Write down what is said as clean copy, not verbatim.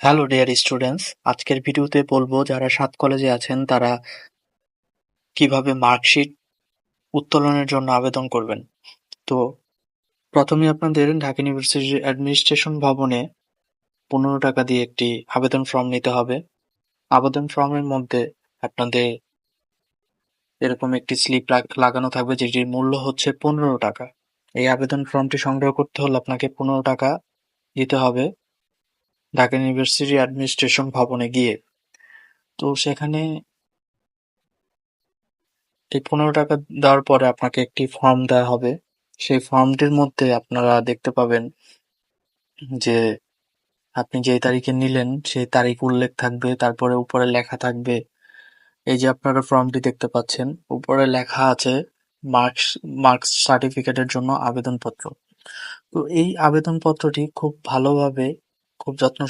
Hello dear students, আজকের ভিডিওতে বলবো যারা ৭ কলেজে আছেন তারা কিভাবে মার্কশিট উত্তোলনের জন্য আবেদন করবেন। তো প্রথমে আপনাদের ঢাকা ইউনিভার্সিটির অ্যাডমিনিস্ট্রেশন ভবনে ৳১৫ দিয়ে একটি আবেদন ফর্ম নিতে হবে। আবেদন ফর্মের মধ্যে আপনাদের এরকম একটি স্লিপ লাগানো থাকবে যেটির মূল্য হচ্ছে ৳১৫। এই আবেদন ফর্মটি সংগ্রহ করতে হলে আপনাকে ৳১৫ দিতে হবে ঢাকা ইউনিভার্সিটি অ্যাডমিনিস্ট্রেশন ভবনে গিয়ে। তো সেখানে এই ৳১৫ দেওয়ার পরে আপনাকে একটি ফর্ম দেওয়া হবে। সেই ফর্মটির মধ্যে আপনারা দেখতে পাবেন যে আপনি যেই তারিখে নিলেন সেই তারিখ উল্লেখ থাকবে, তারপরে উপরে লেখা থাকবে। এই যে আপনারা ফর্মটি দেখতে পাচ্ছেন, উপরে লেখা আছে মার্কস মার্কস সার্টিফিকেটের জন্য আবেদনপত্র। তো এই আবেদনপত্রটি খুব ভালোভাবে, খুব যত্ন